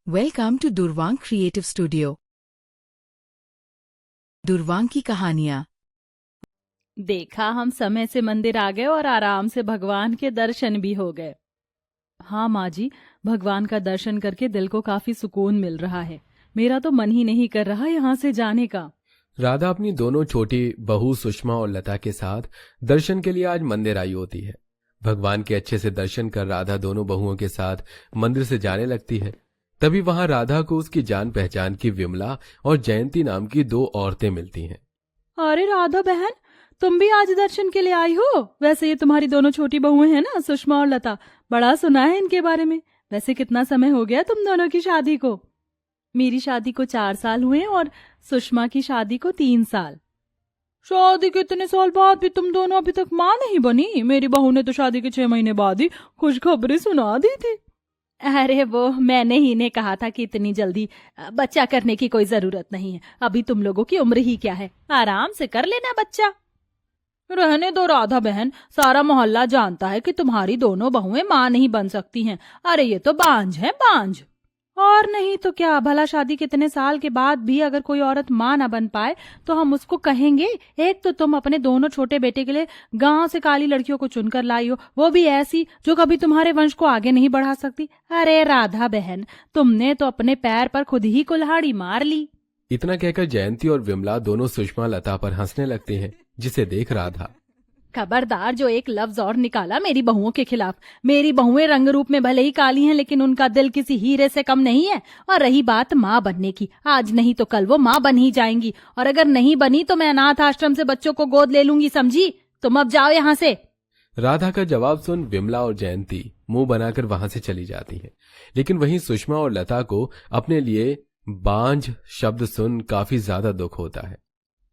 Welcome to Durvang creative studio. Durvang की कहानियाँ। देखा, हम समय से मंदिर आ गए और आराम से भगवान के दर्शन भी हो गए। हाँ माँ जी, भगवान का दर्शन करके दिल को काफी सुकून मिल रहा है। मेरा तो मन ही नहीं कर रहा यहाँ से जाने का। राधा अपनी दोनों छोटी बहू सुषमा और लता के साथ दर्शन के लिए आज मंदिर आई होती है। भगवान के अच्छे से दर्शन कर राधा दोनों बहुओं के साथ मंदिर से जाने लगती है। तभी वहां राधा को उसकी जान पहचान की विमला और जयंती नाम की दो औरतें मिलती हैं। अरे राधा बहन, तुम भी आज दर्शन के लिए आई हो? वैसे ये तुम्हारी दोनों छोटी बहुएं हैं ना, सुषमा और लता। बड़ा सुना है इनके बारे में। वैसे कितना समय हो गया तुम दोनों की शादी को? मेरी शादी को 4 साल हुए और सुषमा की शादी को 3 साल। शादी के इतने साल बाद भी तुम दोनों अभी तक माँ नहीं बनी? मेरी बहू ने तो शादी के 6 महीने बाद ही खुशखबरी सुना दी थी। अरे वो मैंने ही ने कहा था कि इतनी जल्दी बच्चा करने की कोई जरूरत नहीं है। अभी तुम लोगों की उम्र ही क्या है, आराम से कर लेना बच्चा। रहने दो राधा बहन, सारा मोहल्ला जानता है कि तुम्हारी दोनों बहुएं माँ नहीं बन सकती हैं। अरे ये तो बांझ है, बांझ। और नहीं तो क्या, भला शादी के इतने साल के बाद भी अगर कोई औरत माँ ना बन पाए तो हम उसको कहेंगे? एक तो तुम अपने दोनों छोटे बेटे के लिए गांव से काली लड़कियों को चुनकर लाई हो, वो भी ऐसी जो कभी तुम्हारे वंश को आगे नहीं बढ़ा सकती। अरे राधा बहन, तुमने तो अपने पैर पर खुद ही कुल्हाड़ी मार ली। इतना कहकर जयंती और विमला दोनों सुषमा लता पर हंसने लगती हैं, जिसे देख राधा। खबरदार जो एक लफ्ज और निकाला मेरी बहुओं के खिलाफ। मेरी बहुएं रंग रूप में भले ही काली हैं, लेकिन उनका दिल किसी हीरे से कम नहीं है। और रही बात माँ बनने की, आज नहीं तो कल वो माँ बन ही जाएंगी। और अगर नहीं बनी तो मैं अनाथ आश्रम से बच्चों को गोद ले लूंगी, समझी? तुम अब जाओ यहाँ से। राधा का जवाब सुन विमला और जयंती मुंह बनाकर वहां से चली जाती हैं। लेकिन वहीं सुषमा और लता को अपने लिए बांझ शब्द सुन काफी ज्यादा दुख होता है।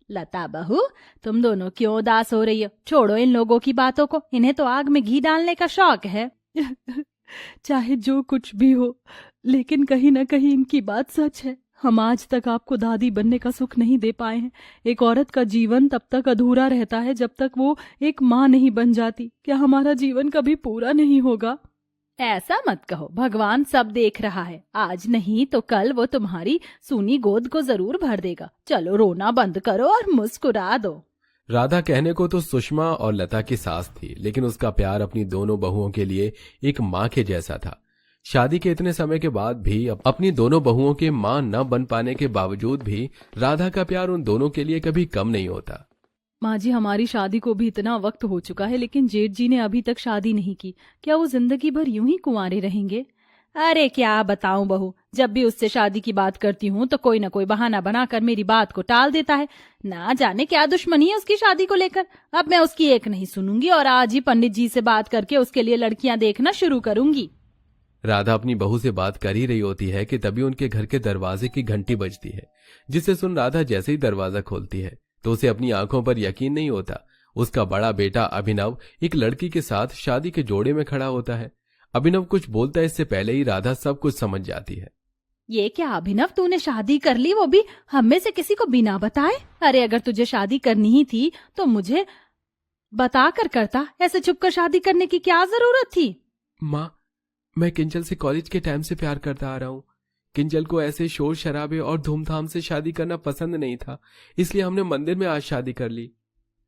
लता बहू, तुम दोनों क्यों उदास हो रही हो? छोड़ो इन लोगों की बातों को, इन्हें तो आग में घी डालने का शौक है। चाहे जो कुछ भी हो, लेकिन कहीं ना कहीं इनकी बात सच है। हम आज तक आपको दादी बनने का सुख नहीं दे पाए हैं। एक औरत का जीवन तब तक अधूरा रहता है जब तक वो एक माँ नहीं बन जाती। क्या हमारा जीवन कभी पूरा नहीं होगा? ऐसा मत कहो, भगवान सब देख रहा है। आज नहीं तो कल वो तुम्हारी सूनी गोद को जरूर भर देगा। चलो रोना बंद करो और मुस्कुरा दो। राधा कहने को तो सुषमा और लता की सास थी, लेकिन उसका प्यार अपनी दोनों बहुओं के लिए एक माँ के जैसा था। शादी के इतने समय के बाद भी अपनी दोनों बहुओं के माँ न बन पाने के बावजूद भी राधा का प्यार उन दोनों के लिए कभी कम नहीं होता। माँ जी, हमारी शादी को भी इतना वक्त हो चुका है, लेकिन जेठ जी ने अभी तक शादी नहीं की। क्या वो जिंदगी भर यूं ही कुंवारे रहेंगे? अरे क्या बताऊं बहू, जब भी उससे शादी की बात करती हूँ तो कोई ना कोई बहाना बनाकर मेरी बात को टाल देता है। ना जाने क्या दुश्मनी है उसकी शादी को लेकर। अब मैं उसकी एक नहीं सुनूंगी और आज ही पंडित जी से बात करके उसके लिए लड़कियां देखना शुरू करूंगी। राधा अपनी बहू से बात कर ही रही होती है कि तभी उनके घर के दरवाजे की घंटी बजती है, जिसे सुन राधा जैसे ही दरवाजा खोलती है तो उसे अपनी आंखों पर यकीन नहीं होता। उसका बड़ा बेटा अभिनव एक लड़की के साथ शादी के जोड़े में खड़ा होता है। अभिनव कुछ बोलता है इससे पहले ही राधा सब कुछ समझ जाती है। ये क्या अभिनव, तूने शादी कर ली, वो भी हम में से किसी को बिना बताए? अरे अगर तुझे शादी करनी ही थी तो मुझे बता कर करता। ऐसे छुपकर शादी करने की क्या जरूरत थी? माँ, मैं किंजल से कॉलेज के टाइम से प्यार करता आ रहा हूँ। किंजल को ऐसे शोर शराबे और धूमधाम से शादी करना पसंद नहीं था, इसलिए हमने मंदिर में आज शादी कर ली।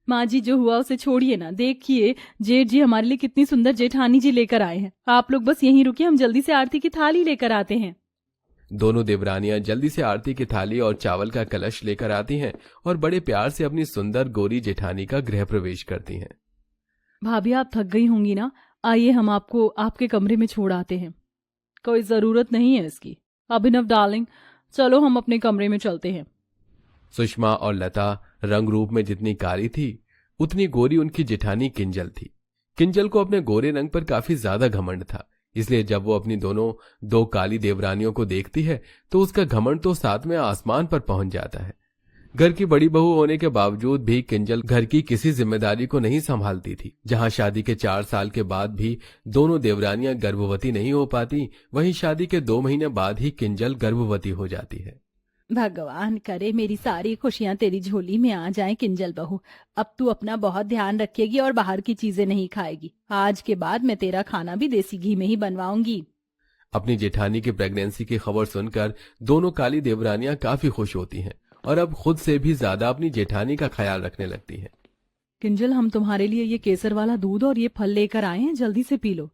माँ जी, जो हुआ उसे छोड़िए ना। देखिए जेठ जी हमारे लिए कितनी सुंदर जेठानी जी लेकर आए हैं। आप लोग बस यहीं रुकिए, हम जल्दी से आरती की थाली लेकर आते हैं। दोनों देवरानियां जल्दी से आरती की थाली और चावल का कलश लेकर आती हैं और बड़े प्यार से अपनी सुंदर गोरी जेठानी का गृह प्रवेश करती हैं। भाभी, आप थक गई होंगी ना, आइए हम आपको आपके कमरे में छोड़ आते हैं। कोई जरूरत नहीं है इसकी। अभिनव डार्लिंग, चलो हम अपने कमरे में चलते हैं। सुषमा और लता रंग रूप में जितनी काली थी उतनी गोरी उनकी जेठानी किंजल थी। किंजल को अपने गोरे रंग पर काफी ज्यादा घमंड था, इसलिए जब वो अपनी दोनों दो काली देवरानियों को देखती है तो उसका घमंड तो 7वें आसमान पर पहुंच जाता है। घर की बड़ी बहू होने के बावजूद भी किंजल घर की किसी जिम्मेदारी को नहीं संभालती थी। जहां शादी के 4 साल के बाद भी दोनों देवरानियां गर्भवती नहीं हो पाती, वहीं शादी के 2 महीने बाद ही किंजल गर्भवती हो जाती है। भगवान करे मेरी सारी खुशियां तेरी झोली में आ जाएं किंजल बहू। अब तू अपना बहुत ध्यान रखेगी और बाहर की चीजें नहीं खाएगी। आज के बाद मैं तेरा खाना भी देसी घी में ही बनवाऊंगी। अपनी जेठानी की प्रेगनेंसी की खबर सुनकर दोनों काली देवरानियां काफी खुश होती हैं और अब खुद से भी ज्यादा अपनी जेठानी का ख्याल रखने लगती हैं। किंजल, हम तुम्हारे लिए ये केसर वाला दूध और ये फल लेकर आए हैं, जल्दी से पी लो।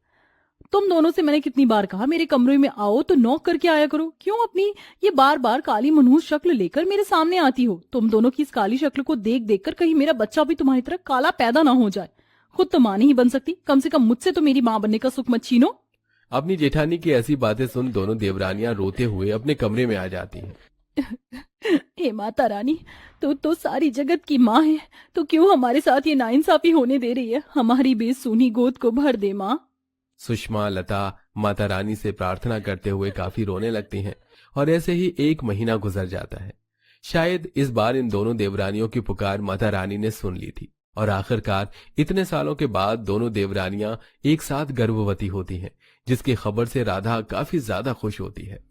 तुम दोनों से मैंने कितनी बार कहा मेरे कमरे में आओ तो नॉक करके आया करो, क्यों अपनी ये बार बार काली मनहूस शक्ल लेकर मेरे सामने आती हो? तुम दोनों की इस काली शक्ल को देख देख कर कहीं मेरा बच्चा भी तुम्हारी तरह काला पैदा ना हो जाए। खुद तो माँ नहीं बन सकती, कम से कम मुझसे तो मेरी माँ बनने का सुख मत छीनो। अपनी जेठानी की ऐसी बातें सुन दोनों देवरानियां रोते हुए अपने कमरे में आ जाती हैं। हे माता रानी, तू तो सारी जगत की माँ है, तो क्यों हमारे साथ ये नाइंसाफी होने दे रही है? हमारी बेसुनी गोद को भर दे माँ। सुषमा लता माता रानी से प्रार्थना करते हुए काफी रोने लगती हैं और ऐसे ही 1 महीना गुजर जाता है। शायद इस बार इन दोनों देवरानियों की पुकार माता रानी ने सुन ली थी और आखिरकार इतने सालों के बाद दोनों देवरानियां एक साथ गर्भवती होती हैं, जिसकी खबर से राधा काफी ज्यादा खुश होती है।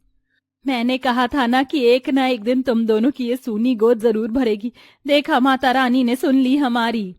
मैंने कहा था ना कि एक ना एक दिन तुम दोनों की ये सूनी गोद जरूर भरेगी। देखा, माता रानी ने सुन ली हमारी।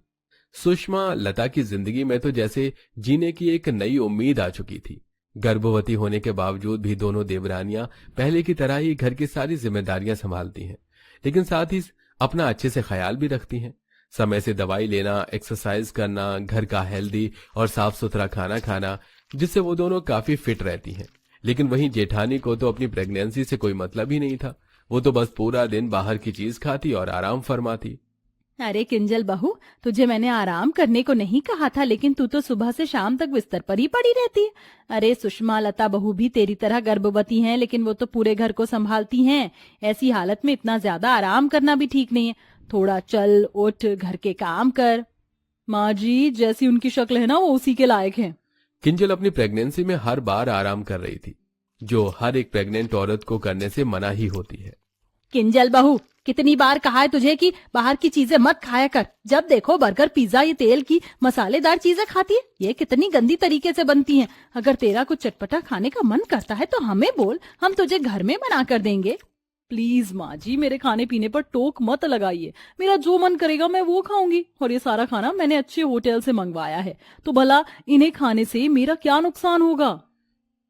सुषमा लता की जिंदगी में तो जैसे जीने की एक नई उम्मीद आ चुकी थी। गर्भवती होने के बावजूद भी दोनों देवरानियां पहले की तरह ही घर की सारी जिम्मेदारियां संभालती हैं, लेकिन साथ ही अपना अच्छे से ख्याल भी रखती हैं। समय से दवाई लेना, एक्सरसाइज करना, घर का हेल्दी और साफ सुथरा खाना खाना, जिससे वो दोनों काफी फिट रहती हैं। लेकिन वहीं जेठानी को तो अपनी प्रेगनेंसी से कोई मतलब ही नहीं था। वो तो बस पूरा दिन बाहर की चीज खाती और आराम फरमाती। अरे किंजल बहू, तुझे मैंने आराम करने को नहीं कहा था, लेकिन तू तो सुबह से शाम तक बिस्तर पर ही पड़ी रहती है। अरे सुषमा लता बहू भी तेरी तरह गर्भवती हैं, लेकिन वो तो पूरे घर को संभालती हैं। ऐसी हालत में इतना ज्यादा आराम करना भी ठीक नहीं है। थोड़ा चल उठ, घर के काम कर। माँ जी, जैसी उनकी शक्ल है ना, वो उसी के लायक है। किंजल अपनी प्रेगनेंसी में हर बार आराम कर रही थी, जो हर एक प्रेग्नेंट औरत को करने से मना ही होती है। किंजल बहू, कितनी बार कहा है तुझे कि बाहर की चीजें मत खाया कर। जब देखो बर्गर, पिज्जा, ये तेल की मसालेदार चीजें खाती है। ये कितनी गंदी तरीके से बनती हैं। अगर तेरा कुछ चटपटा खाने का मन करता है तो हमें बोल, हम तुझे घर में बना कर देंगे। प्लीज माँ जी, मेरे खाने पीने पर टोक मत लगाइए। मेरा जो मन करेगा मैं वो खाऊंगी, और ये सारा खाना मैंने अच्छे होटल से मंगवाया है, तो भला इन्हें खाने से मेरा क्या नुकसान होगा?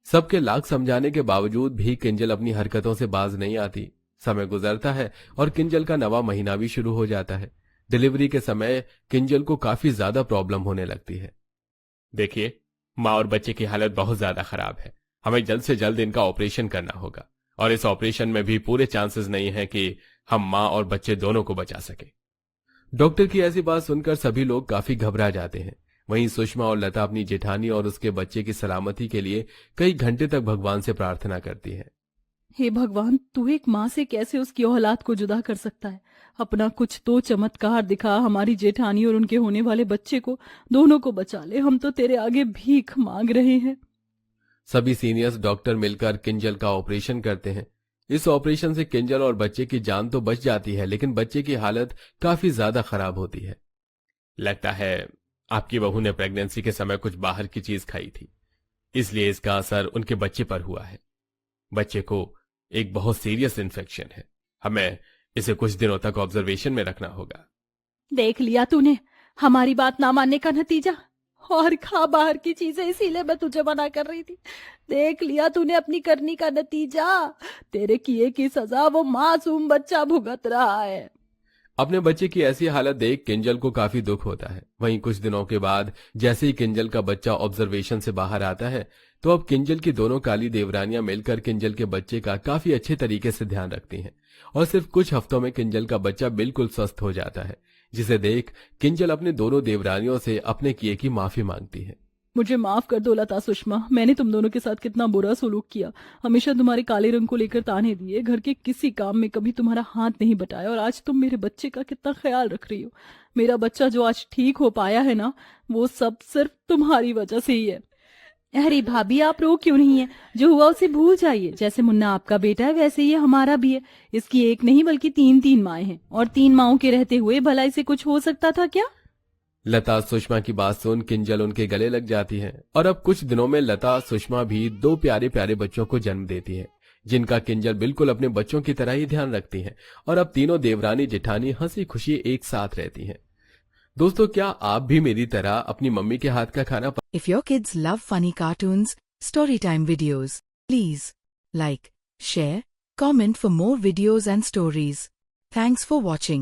सबके लाख समझाने के बावजूद भी किंजल अपनी हरकतों से बाज नहीं आती। समय गुजरता है और किंजल का नवा महीना भी शुरू हो जाता है। डिलीवरी के समय किंजल को काफी ज्यादा प्रॉब्लम होने लगती है। देखिए, माँ और बच्चे की हालत बहुत ज्यादा खराब है। हमें जल्द से जल्द इनका ऑपरेशन करना होगा, और इस ऑपरेशन में भी पूरे चांसेस नहीं है कि हम माँ और बच्चे दोनों को बचा सके। डॉक्टर की ऐसी बात सुनकर सभी लोग काफी घबरा जाते हैं। वहीं सुषमा और लता अपनी जेठानी और उसके बच्चे की सलामती के लिए कई घंटे तक भगवान से प्रार्थना करती है। हे भगवान, तू एक माँ से कैसे उसकी औलाद को जुदा कर सकता है? अपना कुछ तो चमत्कार दिखा, हमारी जेठानी और उनके होने वाले बच्चे को दोनों को बचा ले। हम तो तेरे आगे भीख मांग रहे हैं। सभी सीनियर्स डॉक्टर मिलकर किंजल का ऑपरेशन करते हैं। इस ऑपरेशन से किंजल और बच्चे की जान तो बच जाती है, लेकिन बच्चे की हालत काफी ज्यादा खराब होती है। लगता है आपकी बहू ने प्रेगनेंसी के समय कुछ बाहर की चीज खाई थी, इसलिए इसका असर उनके बच्चे पर हुआ है। बच्चे को एक बहुत सीरियस इन्फेक्शन है। हमें इसे कुछ दिनों तक ऑब्जर्वेशन में रखना होगा। देख लिया तूने हमारी बात ना मानने का नतीजा? और खा बाहर की चीजें, इसीलिए मैं तुझे मना कर रही थी। देख लिया तूने अपनी करनी का नतीजा। तेरे किए की सजा वो मासूम बच्चा भुगत रहा है। अपने बच्चे की ऐसी हालत देख किंजल को काफी दुख होता है। वहीं कुछ दिनों के बाद जैसे ही किंजल का बच्चा ऑब्जर्वेशन से बाहर आता है, तो अब किंजल की दोनों काली देवरानियां मिलकर किंजल के बच्चे का काफी अच्छे तरीके से ध्यान रखती हैं, और सिर्फ कुछ हफ्तों में किंजल का बच्चा बिल्कुल स्वस्थ हो जाता है, जिसे देख किंजल अपने दोनों देवरानियों से अपने किए की माफी मांगती है। मुझे माफ कर दो लता सुषमा, मैंने तुम दोनों के साथ कितना बुरा सलूक किया। हमेशा तुम्हारे काले रंग को लेकर ताने दिए, घर के किसी काम में कभी तुम्हारा हाथ नहीं बटाया, और आज तुम मेरे बच्चे का कितना ख्याल रख रही हो। मेरा बच्चा जो आज ठीक हो पाया है ना, वो सब सिर्फ तुम्हारी वजह से ही है। अरे भाभी, आप रो क्यों नहीं है? जो हुआ उसे भूल जाइए। जैसे मुन्ना आपका बेटा है, वैसे ये हमारा भी है। इसकी एक नहीं बल्कि 3 माएं हैं, और 3 माओं के रहते हुए भला इसे कुछ हो सकता था क्या? लता सुषमा की बात सुन किंजल उनके गले लग जाती है, और अब कुछ दिनों में लता सुषमा भी 2 प्यारे प्यारे बच्चों को जन्म देती है, जिनका किंजल बिल्कुल अपने बच्चों की तरह ही ध्यान रखती है। और अब तीनों देवरानी जेठानी हंसी खुशी एक साथ रहती हैं। दोस्तों, क्या आप भी मेरी तरह अपनी मम्मी के हाथ का खाना If your kids love funny cartoons, story time videos, Please like, share, comment for more videos and stories. Thanks for watching.